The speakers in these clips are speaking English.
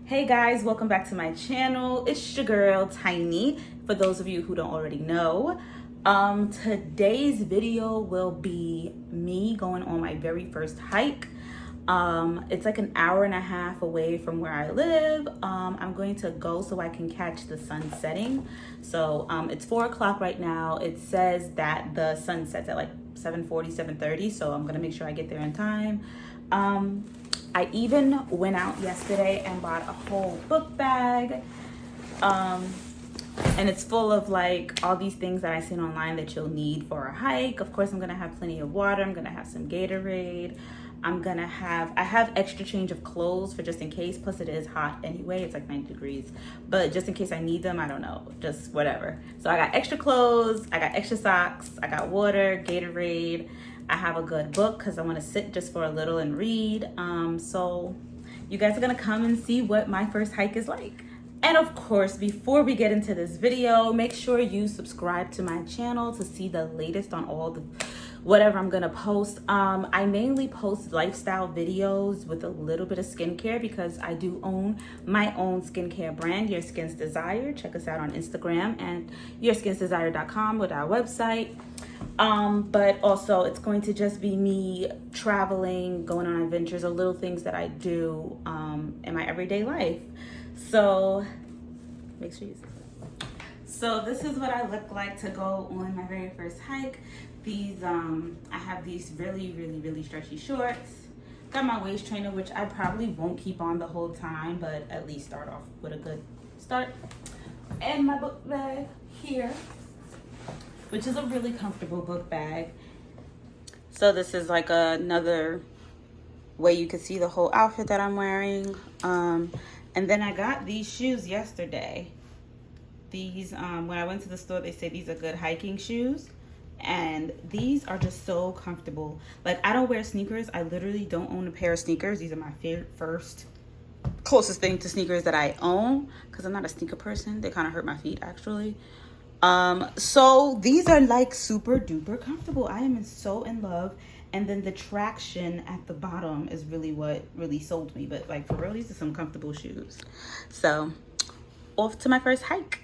Hey guys, welcome back to my channel. It's your girl Tiny, for those of you who don't already know. Today's video will be me going on my very first hike. It's like an hour and a half away from where I live. I'm going to go so I can catch the sun setting. So it's 4 o'clock right now. It says that the sun sets at like 7:40, 7:30, so I'm gonna make sure I get there in time. I even went out yesterday and bought a whole book bag. And it's full of like all these things that I seen online that you'll need for a hike. Of course, I'm gonna have plenty of water. I'm gonna have some Gatorade. I have extra change of clothes for just in case. Plus it is hot anyway. It's like 90 degrees. But just in case I need them, I don't know, just whatever. So I got extra clothes, I got extra socks, I got water, Gatorade. I have a good book because I want to sit just for a little and read. So you guys are gonna come and see what my first hike is like. And of course, before we get into this video, make sure you subscribe to my channel to see the latest on all the whatever I'm gonna post. I mainly post lifestyle videos with a little bit of skincare because I do own my own skincare brand, Your Skin's Desire. Check us out on Instagram and yourskinsdesire.com with our website. But also it's going to just be me traveling, going on adventures, or little things that I do in my everyday life. So make sure you see. So this is what I look like to go on my very first hike. These I have these really stretchy shorts. Got my waist trainer, which I probably won't keep on the whole time, but at least start off with a good start. And my book bag here, which is a really comfortable book bag. So this is like another way you can see the whole outfit that I'm wearing. And then I got these shoes yesterday. These, when I went to the store, they say these are good hiking shoes. And these are just so comfortable. Like, I don't wear sneakers. I literally don't own a pair of sneakers. These are my first closest thing to sneakers that I own, because I'm not a sneaker person. They kind of hurt my feet, actually. So these are like super duper comfortable. I am so in love. And then the traction at the bottom is really what really sold me. But like, for real, these are some comfortable shoes. So off to my first hike.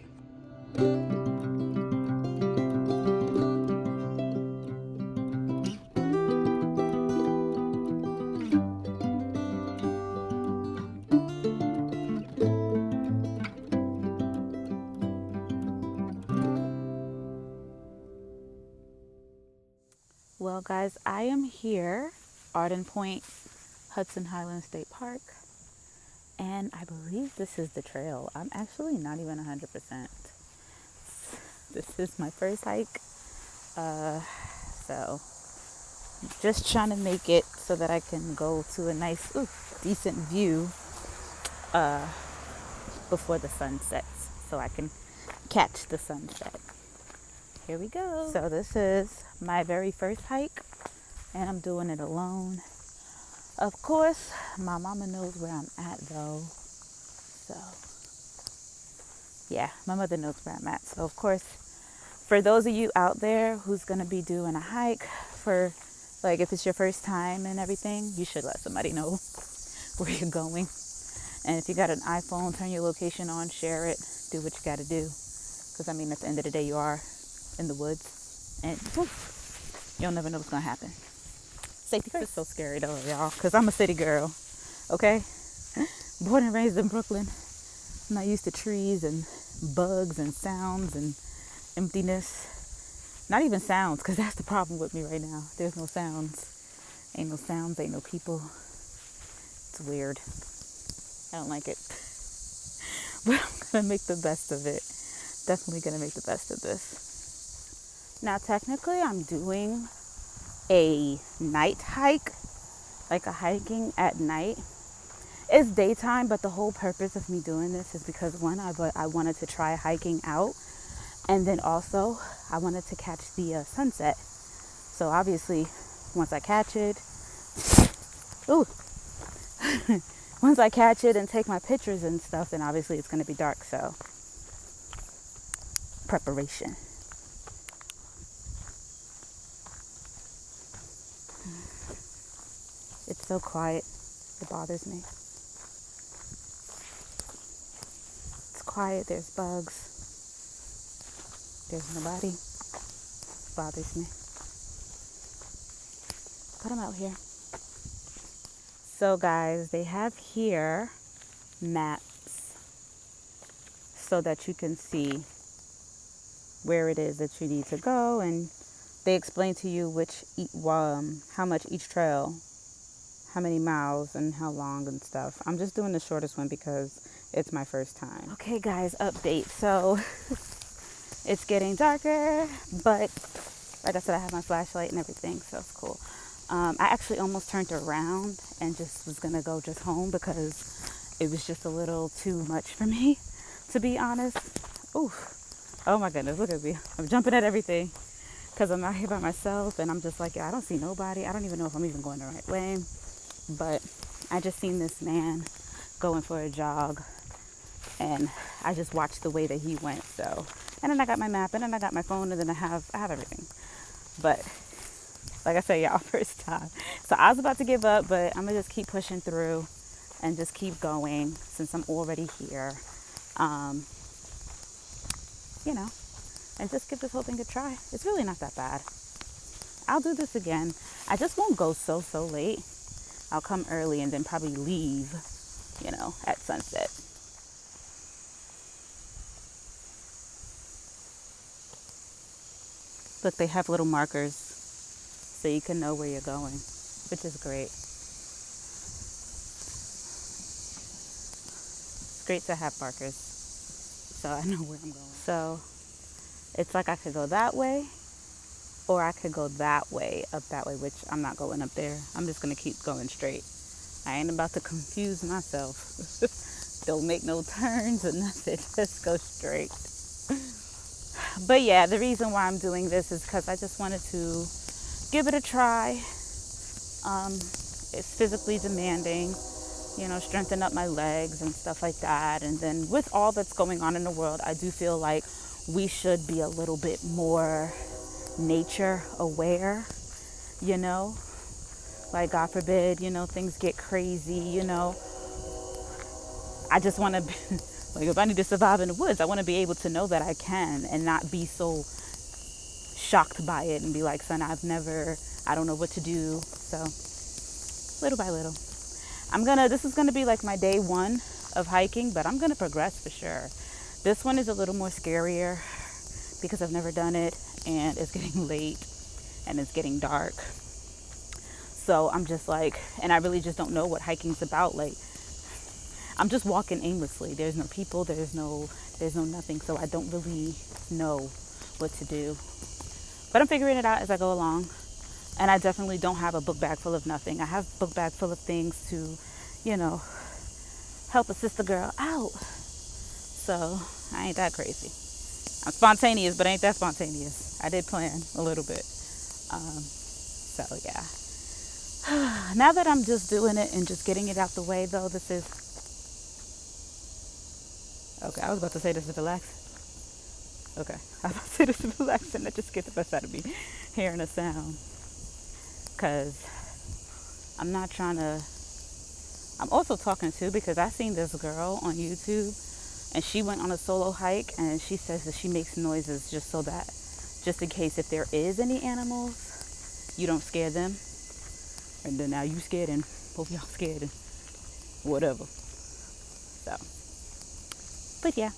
Well, guys, I am here, Arden Point, Hudson Highlands State Park, and I believe this is the trail. I'm actually not even 100%. This is my first hike, so just trying to make it so that I can go to a nice, decent view before the sun sets, so I can catch the sunset. Here we go. So this is my very first hike, and I'm doing it alone. Of course, my mama knows where I'm at though. So yeah, my mother knows where I'm at. So of course, for those of you out there who's gonna be doing a hike, for like if it's your first time and everything, you should let somebody know where you're going. And if you got an iPhone, turn your location on, share it, do what you gotta do. Because I mean, at the end of the day, you are in the woods, and you'll never know what's gonna happen. Safety first. It's so scary though, y'all, because I'm a city girl, okay? Born and raised in Brooklyn. I'm not used to trees and bugs and sounds and emptiness. Not even sounds, because that's the problem with me right now. There's no sounds. Ain't no sounds, ain't no people. It's weird. I don't like it. But I'm gonna make the best of it. Definitely gonna make the best of this. Now, technically, I'm doing a night hike, like a hiking at night. It's daytime, but the whole purpose of me doing this is because, one, I wanted to try hiking out, and then also I wanted to catch the sunset. So obviously, once I catch it, once I catch it and take my pictures and stuff, then obviously it's going to be dark. So preparation. It's so quiet. It bothers me. quiet. There's bugs. There's nobody. Bothers me. But I'm out here. So guys, they have here maps so that you can see where it is that you need to go, and they explain to you how much each trail, how many miles and how long and stuff. I'm just doing the shortest one because it's my first time. Okay guys, update. So it's getting darker, but like I said, I have my flashlight and everything, so it's cool. I actually almost turned around and just was gonna go just home because it was just a little too much for me, to be honest. Ooh, oh my goodness, look at me. I'm jumping at everything because I'm out here by myself, and I'm just like, yeah, I don't see nobody. I don't even know if I'm even going the right way. But I just seen this man going for a jog, and I just watched the way that he went. So, and then I got my map, and then I got my phone, and then I have everything. But like I said, y'all, first time. So I was about to give up, but I'm gonna just keep pushing through and just keep going since I'm already here. You know, and just give this whole thing a try. It's really not that bad. I'll do this again. I just won't go so late. I'll come early and then probably leave, at sunset. Look, they have little markers so you can know where you're going, which is great. It's great to have markers so I know where I'm going. So it's like I could go that way, or I could go that way, up that way, which I'm not going up there. I'm just going to keep going straight. I ain't about to confuse myself. Don't make no turns or nothing. Just go straight. But yeah, the reason why I'm doing this is because I just wanted to give it a try. It's physically demanding, strengthen up my legs and stuff like that. And then with all that's going on in the world, I do feel like we should be a little bit more nature aware, like God forbid, things get crazy, I just want to be, like, if I need to survive in the woods, I want to be able to know that I can and not be so shocked by it and be like, son, I don't know what to do. So little by little, this is going to be like my day one of hiking, but I'm going to progress for sure. This one is a little more scarier because I've never done it, and it's getting late and it's getting dark. So I'm just like, and I really just don't know what hiking's about. Like, I'm just walking aimlessly. There's no people, there's no nothing. So I don't really know what to do. But I'm figuring it out as I go along. And I definitely don't have a book bag full of nothing. I have a book bag full of things to, help assist the girl out. So I ain't that crazy. I'm spontaneous, but ain't that spontaneous. I did plan a little bit. So yeah. Now that I'm just doing it and just getting it out the way, though, this is... Okay, I was about to say this is relaxing. Okay, I was about to say this is relaxing. That just gets the best out of me, hearing a sound. Because I'm not trying to... I'm also talking to, because I seen this girl on YouTube, and she went on a solo hike, and she says that she makes noises just in case if there is any animals, you don't scare them. And then now you scared and both y'all scared and whatever. So, but yeah.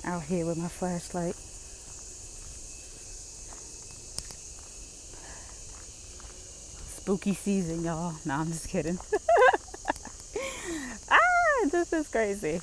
Out here with my flashlight. Spooky season, y'all. No, I'm just kidding. This is crazy.